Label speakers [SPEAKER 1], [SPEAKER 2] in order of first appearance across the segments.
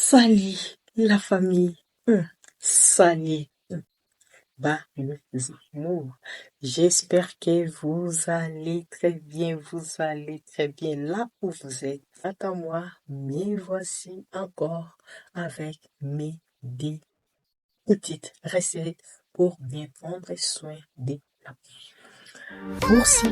[SPEAKER 1] Salut la famille, salut, bah mes amours, j'espère que vous allez très bien, là où vous êtes. Attends moi, me voici encore avec mes des petites recettes pour bien prendre soin de la peau. Pour si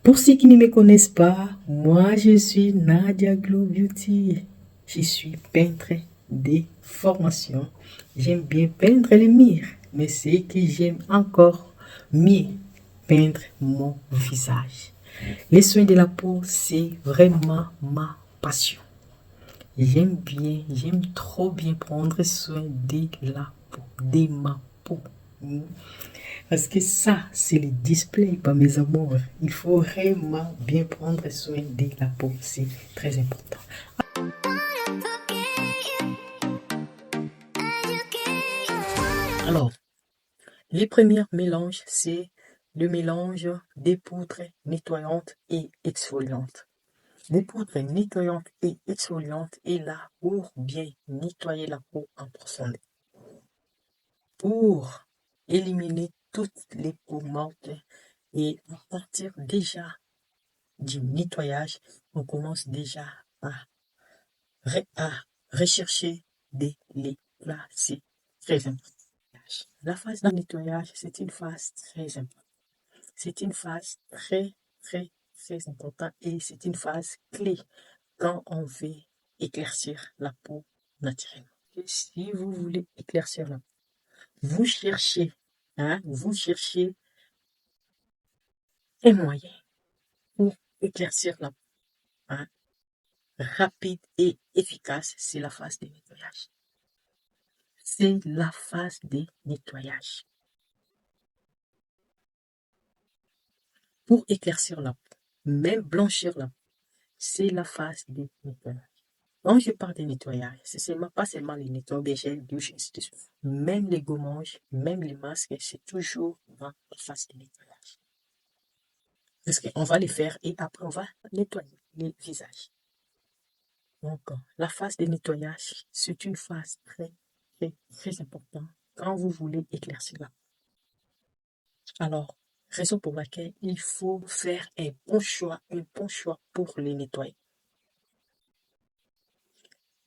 [SPEAKER 1] Pour ceux qui ne me connaissent pas, moi je suis Nadia Glow Beauty. Je suis peintre de formation. J'aime bien peindre les murs, mais c'est que j'aime encore mieux peindre mon visage. Les soins de la peau, c'est vraiment ma passion. J'aime trop bien prendre soin de la peau, de ma peau. Parce que ça, c'est le display, pas mes amours. Il faut vraiment bien prendre soin de la peau. C'est très important. Alors, les premiers mélanges, c'est le mélange des poudres nettoyantes et exfoliantes. Les poudres nettoyantes et exfoliantes est là pour bien nettoyer la peau en profondeur. Pour éliminer toutes les peaux mortes et à partir déjà du nettoyage, on commence déjà à rechercher des l'éclat. C'est très important. La phase de nettoyage, c'est une phase très importante. C'est une phase très importante et c'est une phase clé quand on veut éclaircir la peau naturellement. Et si vous voulez éclaircir la peau, vous cherchez, vous cherchez un moyen pour éclaircir la peau, rapide et efficace, c'est la phase de nettoyage. C'est la phase de nettoyage. Pour éclaircir la peau, même blanchir la peau, c'est la phase de nettoyage. Quand je parle de nettoyage, c'est pas seulement les nettoyages, gel, douche, ainsi de suite. Même les gommages, même les masques, c'est toujours dans la phase de nettoyage. Parce qu'on va les faire et après on va nettoyer les visages. Donc, la phase de nettoyage, c'est une phase très importante quand vous voulez éclaircir la peau. Alors, raison pour laquelle il faut faire un bon choix pour les nettoyer.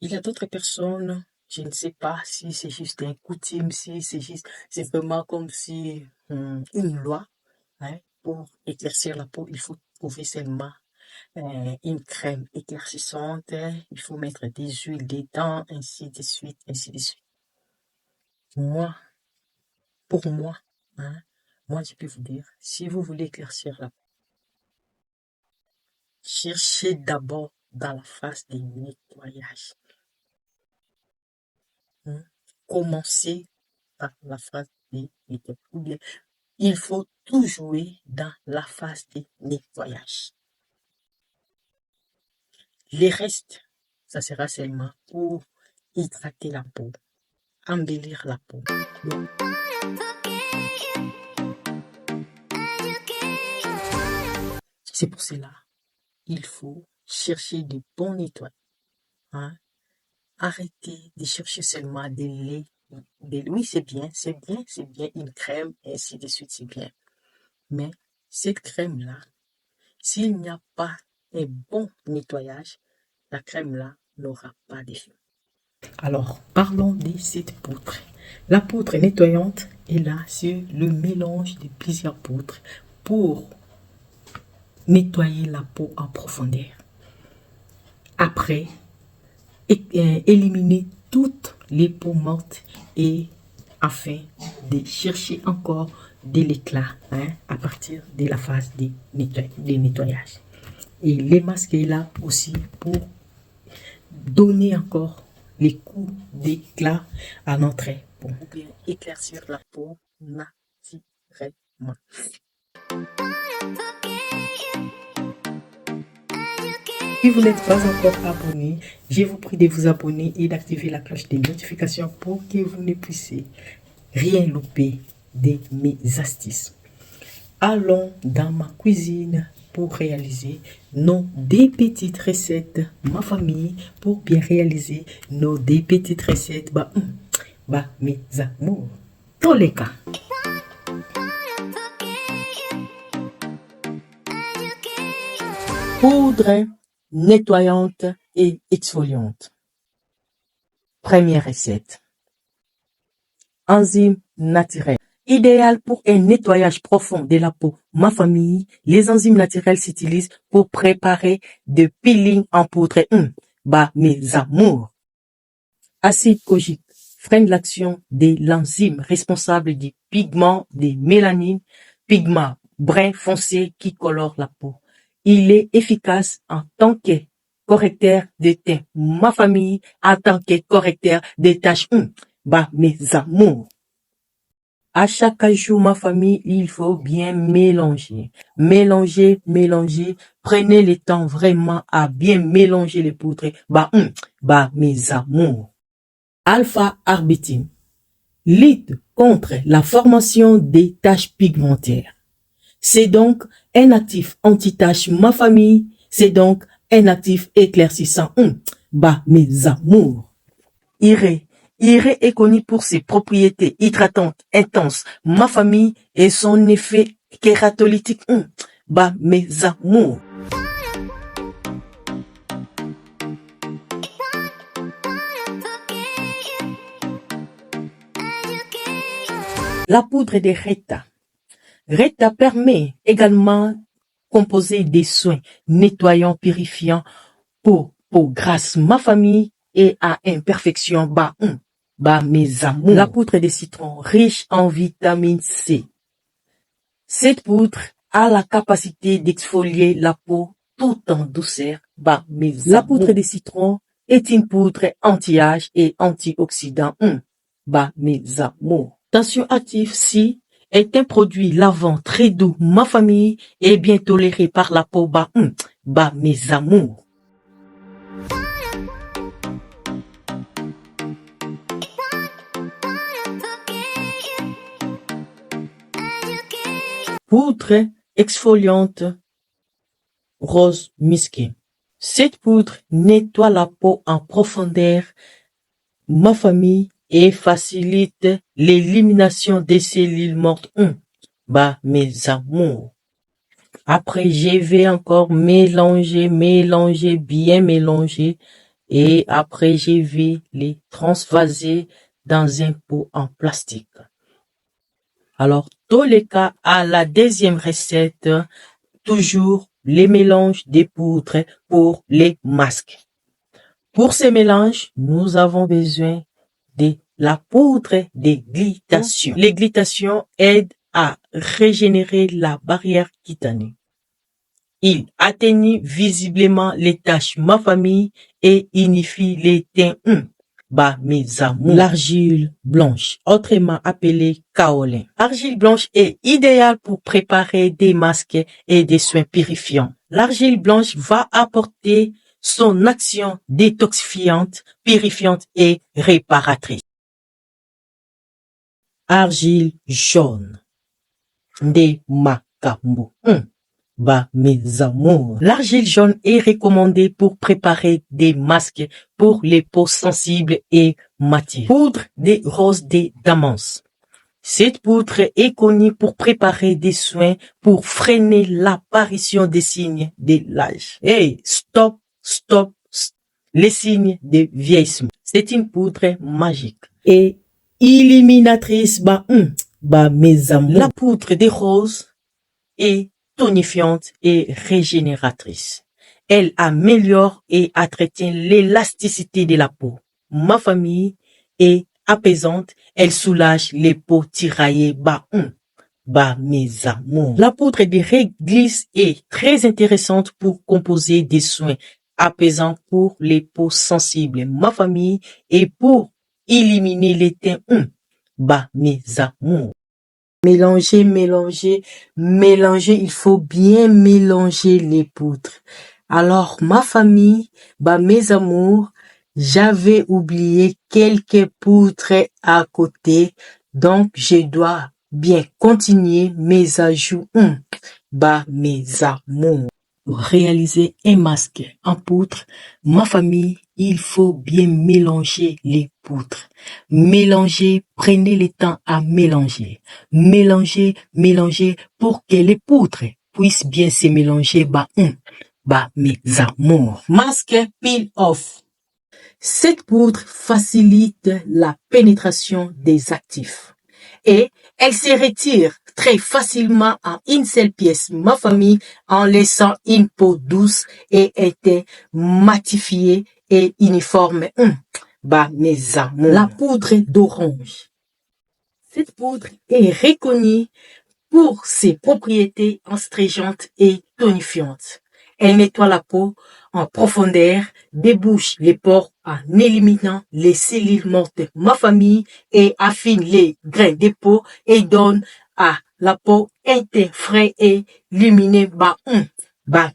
[SPEAKER 1] Il y a d'autres personnes, je ne sais pas si c'est juste un coutume, si c'est vraiment comme si une loi, pour éclaircir la peau, il faut trouver seulement une crème éclaircissante, il faut mettre des huiles dedans, ainsi de suite, ainsi de suite. Pour moi, moi je peux vous dire, si vous voulez éclaircir la peau, cherchez d'abord dans la phase de nettoyage. Commencez par la phase de nettoyage. Il faut tout jouer dans la phase de nettoyage. Les restes, ça sera seulement pour hydrater la peau, embellir la peau. Donc, c'est pour cela, il faut chercher de bons nettoyages. Arrêtez de chercher seulement des laits. Oui, c'est bien, une crème, ainsi de suite, c'est bien. Mais cette crème-là, s'il n'y a pas un bon nettoyage, la crème-là n'aura pas d'effet. Alors, parlons de cette poudre. La poudre nettoyante est là, c'est le mélange de plusieurs poudres pour nettoyer la peau en profondeur. Après, éliminer toutes les peaux mortes et afin de chercher encore de l'éclat à partir de la phase de nettoyage. Et les masques est là aussi pour donner encore les coups d'éclat à notre peau. Ou bien éclaircir la peau naturellement. Si vous n'êtes pas encore abonné, je vous prie de vous abonner et d'activer la cloche des notifications pour que vous ne puissiez rien louper de mes astuces. Allons dans ma cuisine pour réaliser nos des petites recettes, ma famille, pour bien réaliser nos des petites recettes, mes amours. Dans les cas. Poudre nettoyante et exfoliante. Première recette. Enzymes naturelles. Idéal pour un nettoyage profond de la peau. Ma famille, les enzymes naturelles s'utilisent pour préparer de peeling en poudre. Mes amours. Acide kojique freine l'action de l'enzyme responsable du pigment de mélanine, pigment brun foncé qui colore la peau. Il est efficace en tant que correcteur de teint. Ma famille, en tant que correcteur de taches. Mes amours. À chaque jour, ma famille, il faut bien mélanger. Mélanger. Prenez le temps vraiment à bien mélanger les poudres. Mes amours. Alpha-arbutin lutte contre la formation des taches pigmentaires. C'est donc un actif anti-tache, ma famille. C'est donc un actif éclaircissant. Mes amours. Iré est connu pour ses propriétés hydratantes intenses. Ma famille et son effet kératolytique. Mes amours. La poudre de Reta. Reta permet également composer des soins nettoyants, purifiants pour peau grasse, ma famille, et à imperfection, mes amours. La poudre de citron, riche en vitamine C. Cette poudre a la capacité d'exfolier la peau tout en douceur, mes amours. La poudre de citron est une poudre anti-âge et antioxydant, mes amours. Tension active si est un produit lavant très doux, ma famille, et bien toléré par la peau, mes amours. Poudre exfoliante rose musqué. Cette poudre nettoie la peau en profondeur, ma famille, et facilite l'élimination des cellules mortes. Mes amours. Après, je vais encore mélanger, bien mélanger. Et après, je vais les transvaser dans un pot en plastique. Alors, dans les cas, à la deuxième recette, toujours les mélanges des poudres pour les masques. Pour ces mélanges, nous avons besoin de la poudre de glutathion. Les glutations aident à régénérer la barrière cutanée. Il atténue visiblement les taches, ma famille, et unifie les teints. Mes amours. L'argile blanche, autrement appelée kaolin. L'argile blanche est idéale pour préparer des masques et des soins purifiants. L'argile blanche va apporter son action détoxifiante, purifiante et réparatrice. Argile jaune. Des macambo. Mes amours. L'argile jaune est recommandée pour préparer des masques pour les peaux sensibles et matières. Poudre de rose de Damas. Cette poudre est connue pour préparer des soins pour freiner l'apparition des signes de l'âge. Stop. Les signes de vieillissement. C'est une poudre magique et éliminatrice. Mes amours. La poudre de rose est tonifiante et régénératrice. Elle améliore et entretient l'élasticité de la peau. Ma famille est apaisante. Elle soulage les peaux tiraillées. Mes amours. La poudre de réglisse est très intéressante pour composer des soins apaisants pour les peaux sensibles, ma famille, et pour éliminer les teints. Mes amours. Mélanger. Il faut bien mélanger les poudres. Alors, ma famille, mes amours, j'avais oublié quelques poudres à côté. Donc, je dois bien continuer mes ajouts, mes amours. Pour réaliser un masque en poutre, ma famille, il faut bien mélanger les poutres. Mélanger, prenez le temps à mélanger. Mélanger, mélanger pour que les poutres puissent bien se mélanger, mes amours. Masque peel off. Cette poudre facilite la pénétration des actifs et elle se retire très facilement en une seule pièce, ma famille, en laissant une peau douce et était matifiée et uniforme. Mes amours. La poudre d'orange. Cette poudre est reconnue pour ses propriétés astringentes et tonifiantes. Elle nettoie la peau en profondeur, débouche les pores en éliminant les cellules mortes, ma famille, et affine les grains de peau et donne à la peau un teint frais et lumineux,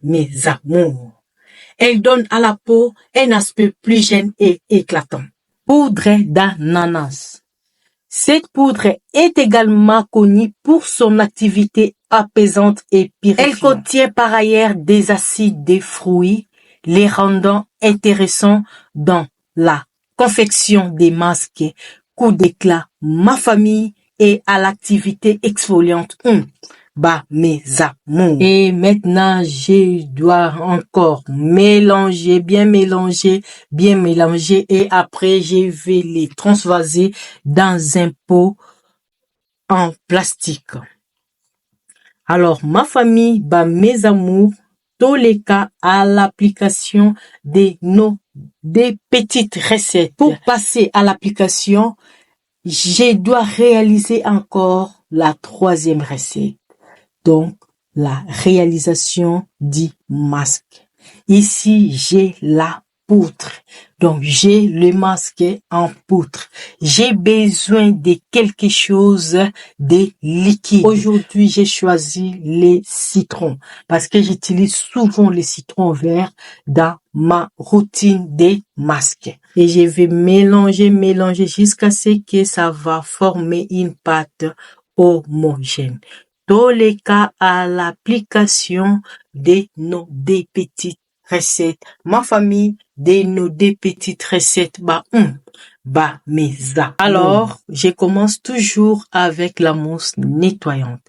[SPEAKER 1] mes amours. Elle donne à la peau un aspect plus jeune et éclatant. Poudre d'ananas. Cette poudre est également connue pour son activité apaisante et purifiante. Elle contient par ailleurs des acides des fruits, les rendant intéressants dans la confection des masques, coup d'éclat, ma famille, et à l'activité exfoliante. Mes amours. Et maintenant, je dois encore mélanger, bien mélanger, et après, je vais les transvaser dans un pot en plastique. Alors, ma famille, mes amours, tous les cas à l'application des petites recettes. Pour passer à l'application, je dois réaliser encore la troisième recette. Donc, la réalisation du masque. Ici, j'ai la poutre. Donc, j'ai le masque en poutre. J'ai besoin de quelque chose de liquide. Aujourd'hui, j'ai choisi les citrons parce que j'utilise souvent les citrons verts dans ma routine des masques. Et je vais mélanger jusqu'à ce que ça va former une pâte homogène. Dans les cas à l'application de nos deux petites recettes, ma famille, de nos deux petites recettes, mes amours. Alors, je commence toujours avec la mousse nettoyante.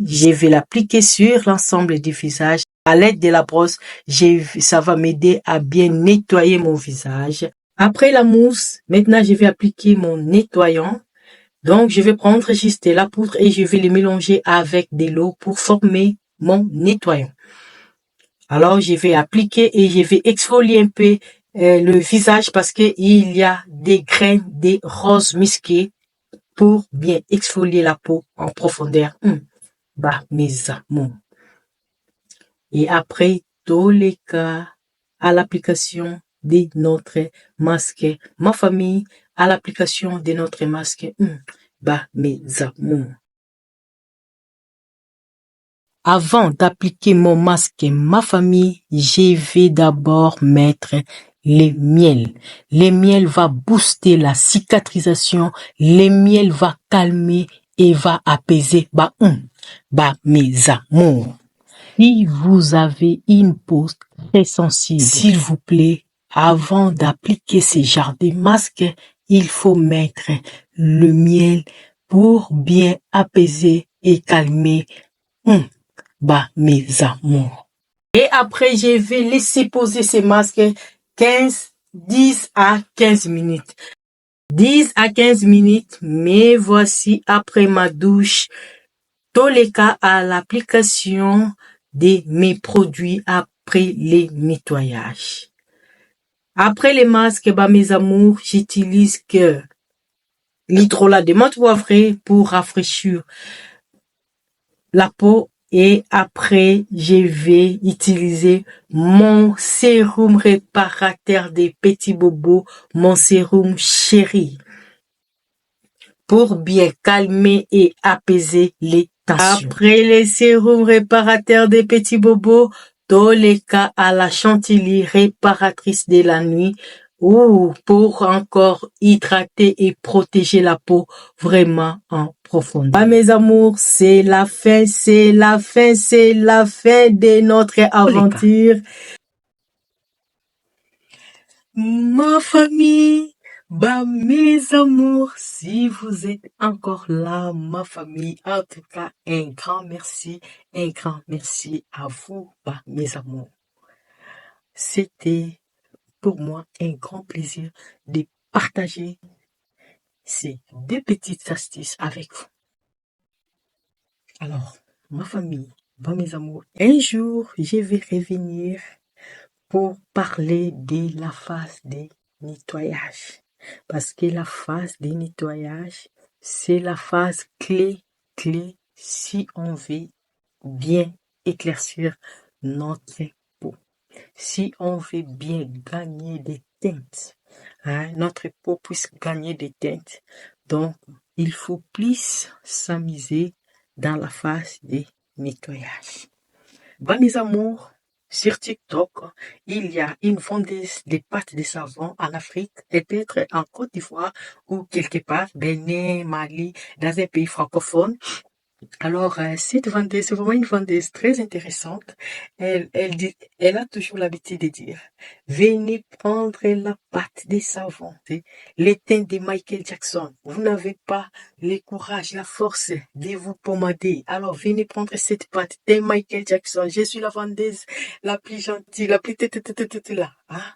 [SPEAKER 1] Je vais l'appliquer sur l'ensemble du visage. À l'aide de la brosse, ça va m'aider à bien nettoyer mon visage. Après la mousse, maintenant je vais appliquer mon nettoyant. Donc, je vais prendre juste la poudre et je vais les mélanger avec de l'eau pour former mon nettoyant. Alors, je vais appliquer et je vais exfolier un peu le visage parce que il y a des grains de rose musqué pour bien exfolier la peau en profondeur. Mes amours. Et après, tous les cas à l'application de notre masque, ma famille, à l'application de notre masque, mes amours. Avant d'appliquer mon masque, ma famille, je vais d'abord mettre le miel. Le miel va booster la cicatrisation. Le miel va calmer et va apaiser. Mes amours. Si vous avez une peau très sensible, s'il vous plaît, avant d'appliquer ce genre de masque, il faut mettre le miel pour bien apaiser et calmer. Mes amours. Et après, je vais laisser poser ces masques 10 à 15 minutes. 10 à 15 minutes, mais voici après ma douche, tous les cas à l'application de mes produits après les nettoyages. Après les masques, mes amours, j'utilise que l'hydrolat de menthe poivrée pour rafraîchir la peau. Et après, je vais utiliser mon sérum réparateur des petits bobos, mon sérum chéri, pour bien calmer et apaiser les tensions. Après les sérums réparateurs des petits bobos, dans les cas à la chantilly réparatrice de la nuit, ou pour encore hydrater et protéger la peau vraiment en profondeur. Ah, mes amours, c'est la fin de notre aventure. Ma famille, mes amours, si vous êtes encore là, ma famille, en tout cas, un grand merci à vous, mes amours. C'était pour moi un grand plaisir de partager ces deux petites astuces avec vous. Alors, ma famille, mes amours, un jour, je vais revenir pour parler de la phase de nettoyage. Parce que la phase de nettoyage, c'est la phase clé si on veut bien éclaircir notre peau. Si on veut bien gagner des teintes, notre peau puisse gagner des teintes. Donc, il faut plus s'amuser dans la phase de nettoyage. Mes amours, sur TikTok, il y a une vendeuse de pâtes de savon en Afrique, et peut-être en Côte d'Ivoire ou quelque part, Bénin, Mali, dans un pays francophone. Alors, cette vendeuse, c'est vraiment une vendeuse très intéressante. Elle a toujours l'habitude de dire, venez prendre la pâte de savon, les teintes de Michael Jackson. Vous n'avez pas le courage, la force de vous pommader. Alors, venez prendre cette pâte de Michael Jackson. Je suis la vendeuse la plus gentille, la plus là. Hein?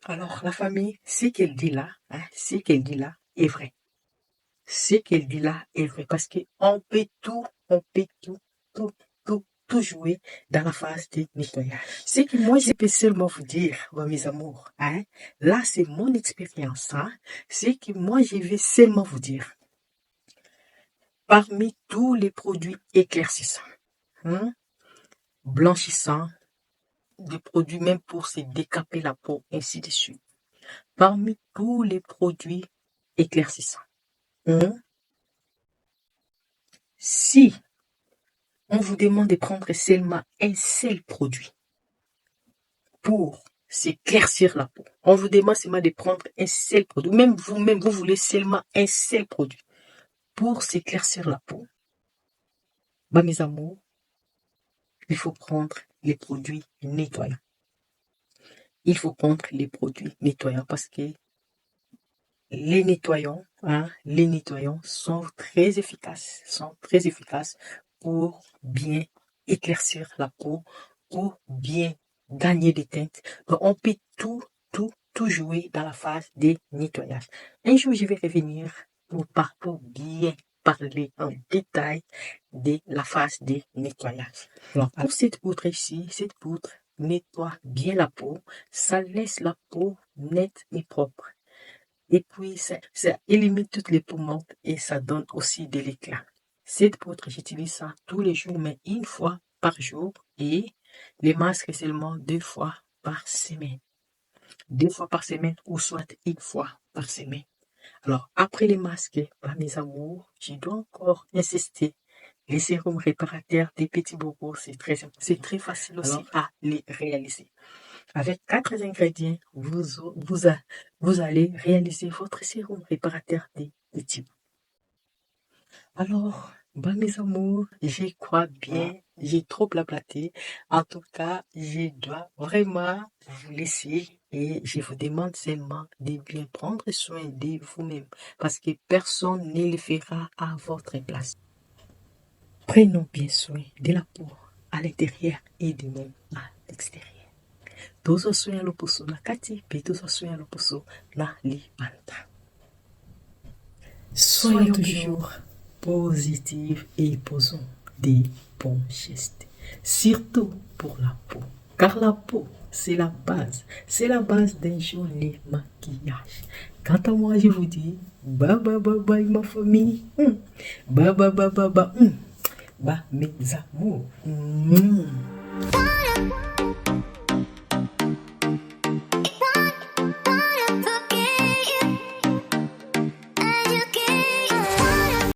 [SPEAKER 1] Alors, la famille, ce qu'elle dit là est vrai. Ce qu'elle dit là est vrai parce qu'on peut tout jouer dans la phase de nettoyage. Ce que moi, je peux seulement vous dire, mes amours, là, c'est mon expérience, ce que moi, je vais seulement vous dire. Parmi tous les produits éclaircissants, blanchissants, des produits même pour se décaper la peau, ainsi de suite. Parmi tous les produits éclaircissants, si on vous demande de prendre seulement un seul produit pour s'éclaircir la peau. On vous demande seulement de prendre un seul produit. Même vous-même, vous voulez seulement un seul produit pour s'éclaircir la peau. Mes amours, il faut prendre les produits nettoyants. Il faut prendre les produits nettoyants parce que les nettoyants sont très efficaces pour bien éclaircir la peau, pour bien gagner des teintes. Donc, on peut tout jouer dans la phase de nettoyage. Un jour, je vais revenir pour bien parler en détail de la phase de nettoyage. Alors, pour cette poudre ici, cette poudre nettoie bien la peau, ça laisse la peau nette et propre. Et puis, ça élimine toutes les peaux mortes et ça donne aussi de l'éclat. Cette poudre, j'utilise ça tous les jours, mais une fois par jour. Et les masques seulement 2 fois par semaine. 2 fois par semaine ou soit une fois par semaine. Alors, après les masques, mes amours, je dois encore insister. Les sérums réparateurs des petits bobos, c'est très facile aussi à les réaliser. Avec 4 ingrédients, vous allez réaliser votre sérum réparateur des petits bobos. Alors, mes amours, je crois bien, j'ai trop blablaté. En tout cas, je dois vraiment vous laisser et je vous demande seulement de bien prendre soin de vous-même parce que personne ne le fera à votre place. Prenons bien soin de la peau à l'intérieur et de même à l'extérieur. Tuzo soin lopuso na kati, pe tuzo soin lopuso na libanta. Soyons toujours positifs et posons des bons gestes, surtout pour la peau. Car la peau, c'est la base d'un joli maquillage. Quant à moi, je vous dis, bye ma famille, bye mes amours.